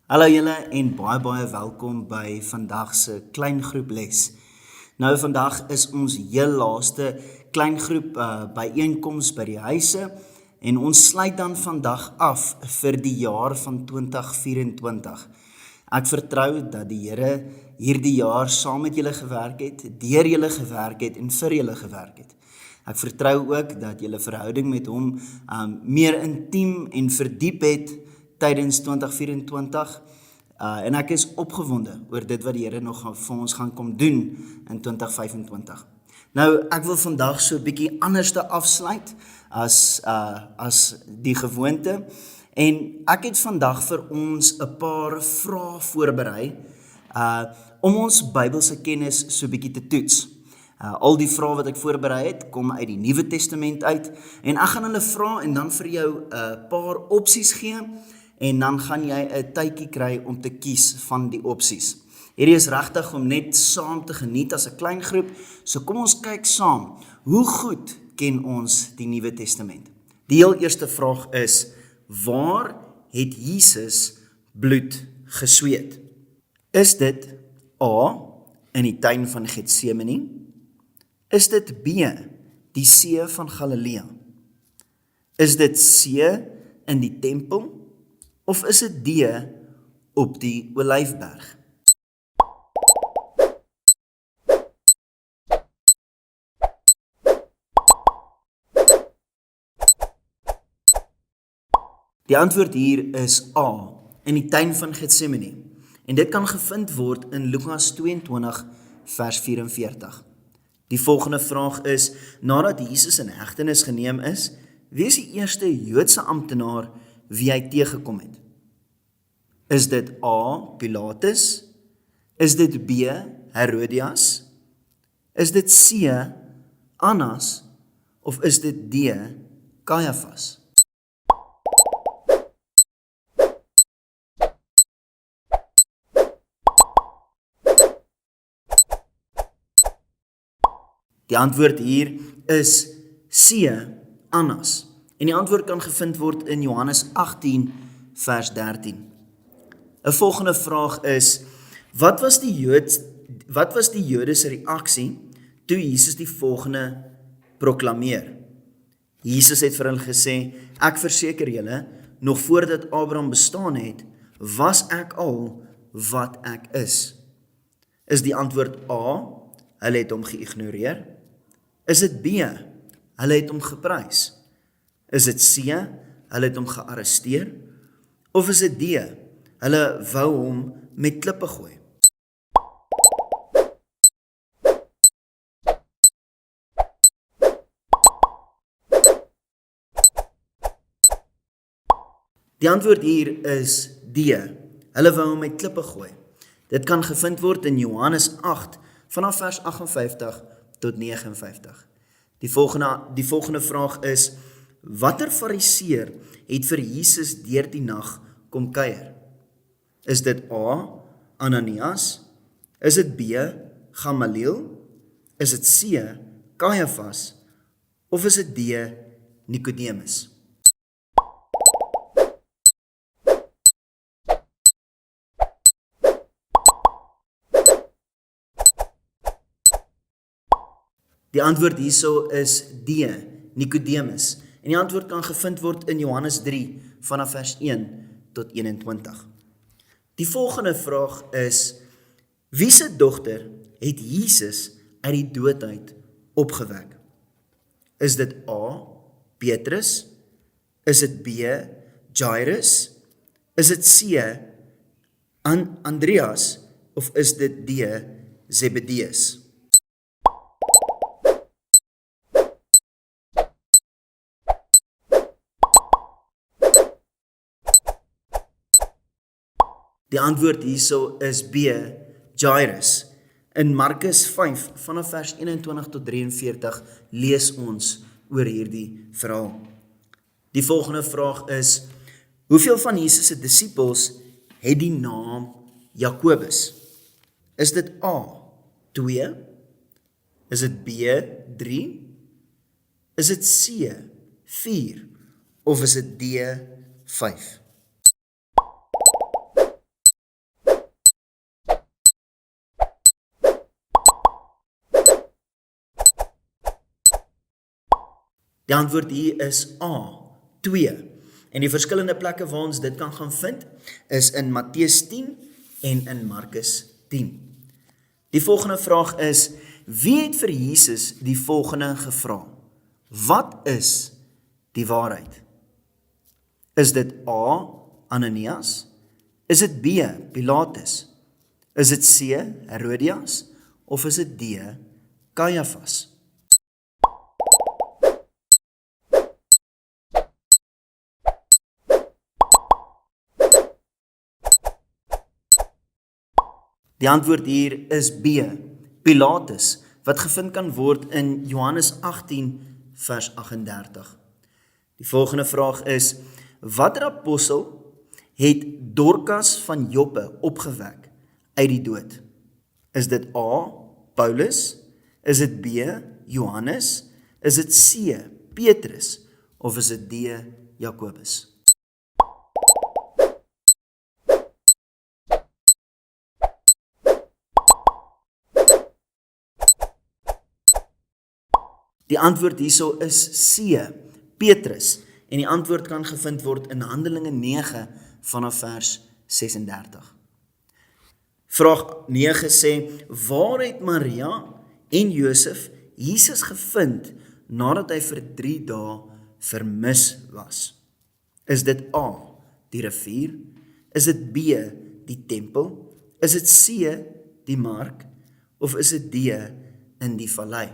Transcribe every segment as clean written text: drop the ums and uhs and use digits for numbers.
Hallo julle en baie welkom by vandag se kleingroep les. Nou vandag is ons heel laaste kleingroep byeenkoms by die huise en ons sluit dan vandag af vir die jaar van 2024. Ek vertrou dat die Here hierdie jaar saam met julle gewerk het, deur julle gewerk het en vir julle gewerk het. Ek vertrou ook dat julle verhouding met hom meer intiem en verdiep het tydens 2024 en ek is opgewonde oor dit wat die Here nog vir ons gaan kom doen in 2025. Nou, ek wil vandag so 'n bietjie anderste afsluit as die gewoonte en ek het vandag vir ons 'n paar vrae voorberei om ons Bybelse kennis so 'n bietjie te toets. Al die vrae wat ek voorberei het, kom uit die Nuwe Testament uit en ek gaan hulle vra en dan vir jou 'n paar opsies gee en dan gaan jy 'n tydjie kry om te kies van die opsies. Hierdie is regtig om net saam te geniet as 'n klein groep, so kom ons kyk saam, hoe goed ken ons die Nuwe Testament? Die heel eerste vraag is, waar het Jesus bloed gesweet? Is dit A, in die tuin van Getsemane? Is dit B, die see van Galilea? Is dit C, in die tempel? Of is dit D, op die Olyfberg? Die antwoord hier is A, in die tuin van Getsemane. En dit kan gevind word in Lukas 22 vers 44. Die volgende vraag is, nadat Jesus in hegtenis geneem is, wie is die eerste Joodse amptenaar wie hy teëgekom het? Is dit A, Pilatus? Is dit B, Herodias? Is dit C, Annas? Of is dit D, Kajafas? Die antwoord hier is C, Annas. En die antwoord kan gevind word in Johannes 18 vers 13. 'n volgende vraag is, wat was die Jode se reaksie toe Jesus die volgende proklameer? Jesus het vir hulle gesê, ek verseker julle, nog voordat Abraham bestaan het, was ek al wat ek is. Is die antwoord A, hulle het hom geïgnoreer? Is dit B, hulle het hom geprys? Is dit C, hulle het hom gearresteer? Of is dit D, hulle wou hom met klippe gooi? Die antwoord hier is D, hulle wou hom met klippe gooi. Dit kan gevind word in Johannes 8 vanaf vers 58 tot 59. Die volgende vraag is, watter fariseer het vir Jesus deur die nag kom kuier? Is dit A, Ananias? Is dit B, Gamaliel? Is dit C, Kajafas? Of is dit D, Nikodemus? Die antwoord hierso is D, Nikodemus. En die antwoord kan gevind word in Johannes 3 vanaf vers 1 tot 21. Die volgende vraag is, wie se dogter het Jesus uit die dood uit opgewek? Is dit A, Petrus? Is dit B, Jairus? Is dit C, Andreas? Of is dit D, Zebedeus? Die antwoord hierso is B, Jairus. In Markus 5 vanaf vers 21 tot 43 lees ons oor hierdie verhaal. Die volgende vraag is, hoeveel van Jesus se disippels het die naam Jakobus? Is dit A, 2? Is dit B, 3? Is dit C, 4? Of is dit D, 5? Die antwoord hier is A, 2. En die verskillende plekke waar ons dit kan gaan vind, is in Matteus 10 en in Markus 10. Die volgende vraag is, wie het vir Jesus die volgende gevra? Wat is die waarheid? Is dit A, Ananias? Is dit B, Pilatus? Is dit C, Herodias? Of is dit D, Kajafas? Die antwoord hier is B, Pilatus, wat gevind kan word in Johannes 18 vers 38. Die volgende vraag is, watter apostel het Dorcas van Joppe opgewek uit die dood? Is dit A, Paulus? Is dit B, Johannes? Is dit C, Petrus? Of is dit D, Jakobus? Die antwoord hierso is C, Petrus, en die antwoord kan gevind word in Handelinge 9 vanaf vers 36. Vraag 9 sê, waar het Maria en Josef Jesus gevind nadat hy vir 3 dae vermis was? Is dit A, die rivier? Is dit B, die tempel? Is dit C, die mark? Of is dit D, in die vallei?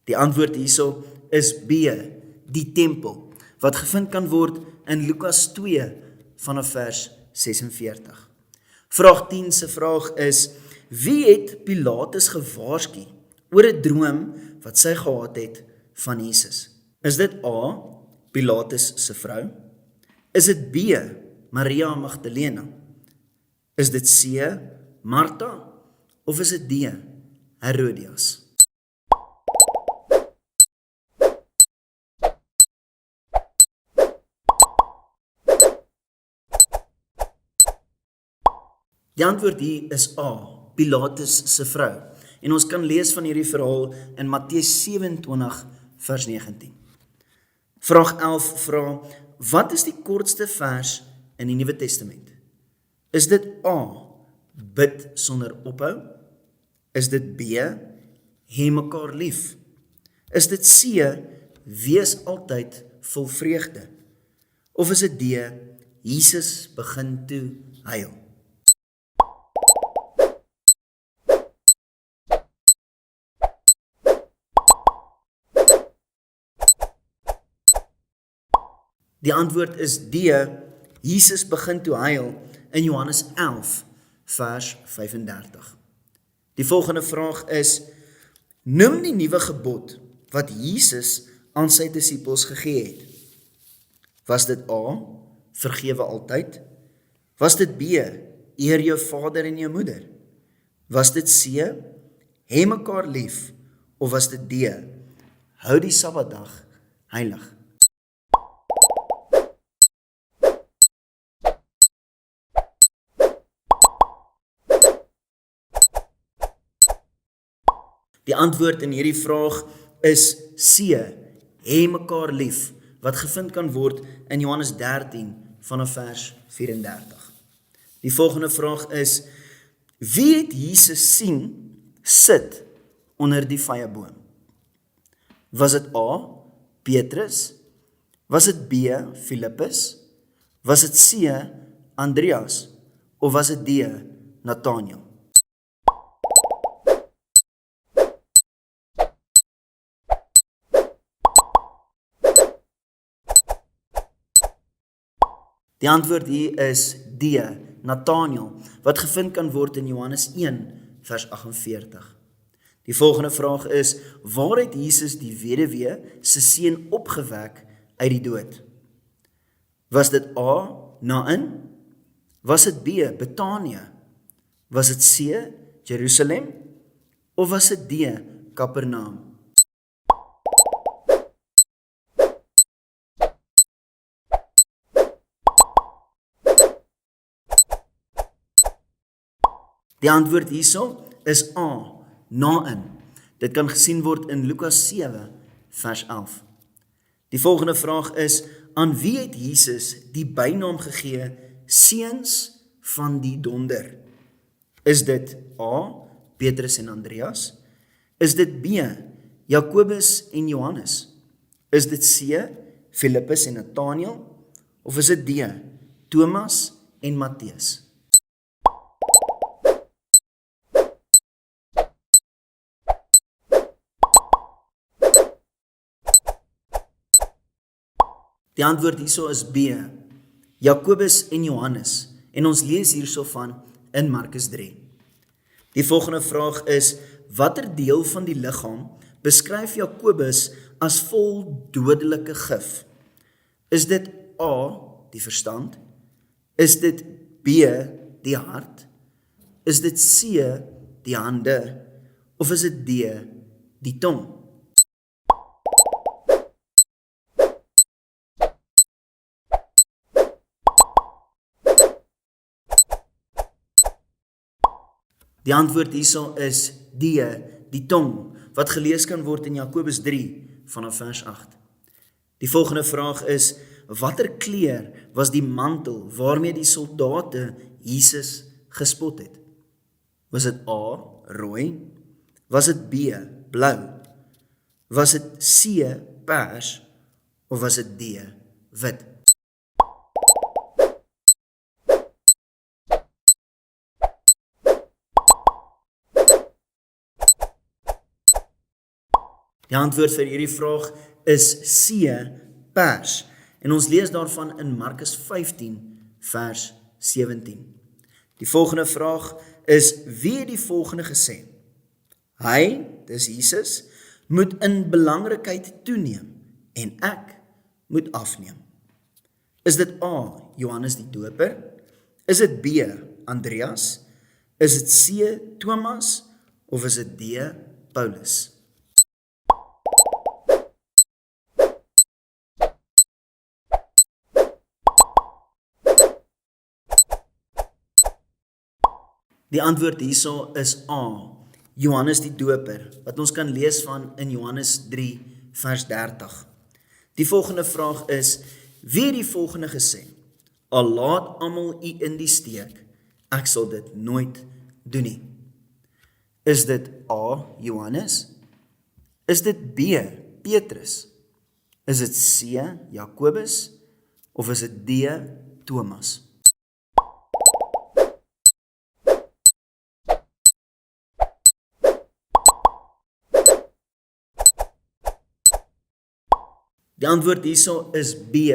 Die antwoord hierso is B, die tempel, wat gevind kan word in Lukas 2 vanaf vers 46. Vraag 10 se vraag is, wie het Pilatus gewaarsku oor 'n droom wat sy gehad het van Jesus? Is dit A, Pilatus se vrou? Is dit B, Maria Magdalena? Is dit C, Martha? Of is dit D, Herodias? Die antwoord hier is A, Pilatus se vrou. En ons kan lees van hierdie verhaal in Matteus 27 vers 19. Vraag 11 vra, wat is die kortste vers in die Nuwe Testament? Is dit A, bid sonder ophou? Is dit B, hê mekaar lief? Is dit C, wees altyd vol vreugde? Of is dit D, Jesus begin toe huil? Die antwoord is D, Jesus begin toe huil in Johannes 11 vers 35. Die volgende vraag is, noem die nuwe gebod wat Jesus aan sy disippels gegee het. Was dit A, vergewe altyd? Was dit B, eer jou vader en jou moeder? Was dit C, hê mekaar lief? Of was dit D, hou die Sabbatdag heilig? Die antwoord in hierdie vraag is C, hê mekaar lief, wat gevind kan word in Johannes 13 vanaf vers 34. Die volgende vraag is, wie het Jesus sien sit onder die vyeboom? Was dit A, Petrus? Was dit B, Filippus? Was dit C, Andreas? Of was dit D, Nathanael? Die antwoord hier is D, Nathanael, wat gevind kan word in Johannes 1 vers 48. Die volgende vraag is, waar het Jesus die weduwee se seun opgewek uit die dood? Was dit A, Nain? Was dit B, Betanië? Was dit C, Jerusalem? Of was dit D, Kapernaum? Die antwoord hierso is A, na-in. Dit kan gesien word in Lukas 7 vers 11. Die volgende vraag is, aan wie het Jesus die bynaam gegee, seuns van die donder? Is dit A, Petrus en Andreas? Is dit B, Jakobus en Johannes? Is dit C, Filippus en Nathanael? Of is dit D, Thomas en Matteus? Die antwoord hierso is B, Jakobus en Johannes. En ons lees hierso van in Markus 3. Die volgende vraag is, watter deel van die liggaam beskryf Jakobus as vol dodelike gif? Is dit A, die verstand? Is dit B, die hart? Is dit C, die hande? Of is dit D, die tong? Die antwoord hierso is D, die tong, wat gelees kan word in Jakobus 3 vanaf vers 8. Die volgende vraag is, watter kleur was die mantel waarmee die soldate Jesus gespot het? Was dit A, rooi? Was dit B, blou? Was dit C, pers? Of was dit D, wit? Die antwoord vir hierdie vraag is C, pers. En ons lees daarvan in Markus 15 vers 17. Die volgende vraag is, wie het die volgende gesê? Hy, dis Jesus, moet in belangrikheid toeneem en ek moet afneem. Is dit A, Johannes die Doper? Is dit B, Andreas? Is dit C, Thomas? Of is dit D, Paulus? Die antwoord hierso is A, Johannes die Doper, wat ons kan lees van in Johannes 3 vers 30. Die volgende vraag is, wie het die volgende gesê? Al laat almal u in die steek, ek sal dit nooit doen nie. Is dit A, Johannes? Is dit B, Petrus? Is dit C, Jakobus? Of is dit D, Thomas? Die antwoord hierso is B,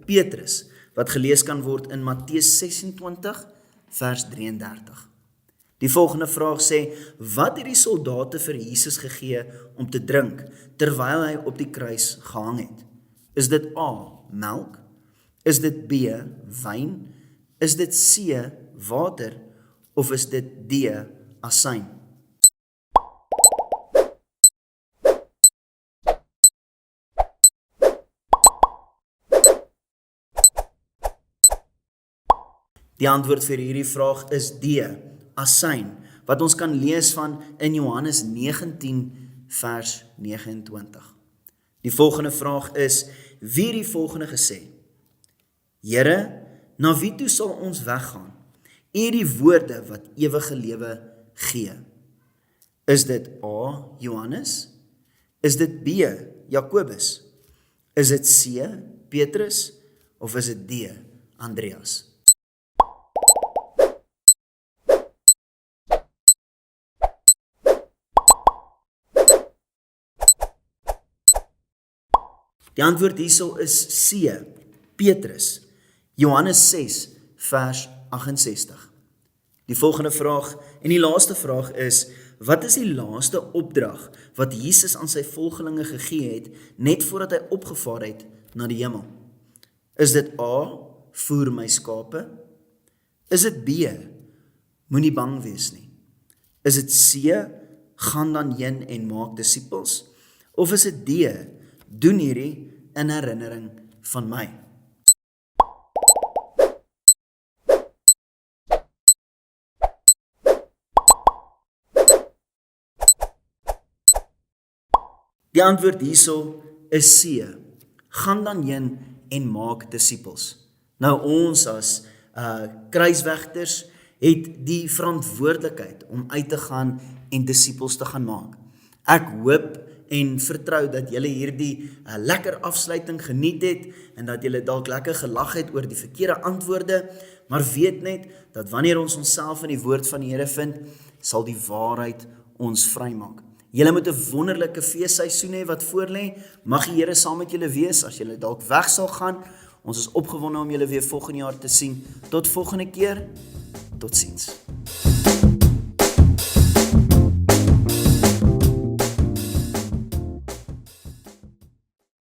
Petrus, wat gelees kan word in Matteus 26 vers 33. Die volgende vraag sê, wat het die soldate vir Jesus gegee om te drink, terwyl hy op die kruis gehang het? Is dit A, melk? Is dit B, wyn? Is dit C, water? Of is dit D, asyn? Die antwoord vir hierdie vraag is D, asyn, wat ons kan lees van in Johannes 19 vers 29. Die volgende vraag is, wie het die volgende gesê? Here, na wie toe sal ons weggaan? U die woorde wat ewige lewe gee. Is dit A, Johannes? Is dit B, Jakobus? Is dit C, Petrus? Of is dit D, Andreas? Die antwoord hierso is C, Petrus, Johannes 6 vers 68. Die volgende vraag en die laaste vraag is, wat is die laaste opdrag wat Jesus aan sy volgelinge gegee het, net voordat hy opgevaar het na die hemel? Is dit A, voer my skape? Is dit B, moenie bang wees nie? Is dit C, gaan dan heen en maak disippels? Of is dit D, doen hierdie in herinnering van my? Die antwoord hierso is C. Gaan dan heen en maak disippels. Nou ons as kruiswegters het die verantwoordelikheid om uit te gaan en disippels te gaan maak. Ek hoop en vertrou dat julle hierdie lekker afsluiting geniet het en dat julle dalk lekker gelag het oor die verkeerde antwoorde, maar weet net dat wanneer ons onsself in die woord van die Here vind, sal die waarheid ons vrymaak. Julle moet 'n wonderlike feesseisoen hê wat voorlê. Mag die Here saam met julle wees as julle dalk weg sal gaan. Ons is opgewonde om julle weer volgende jaar te sien. Tot volgende keer. Totsiens.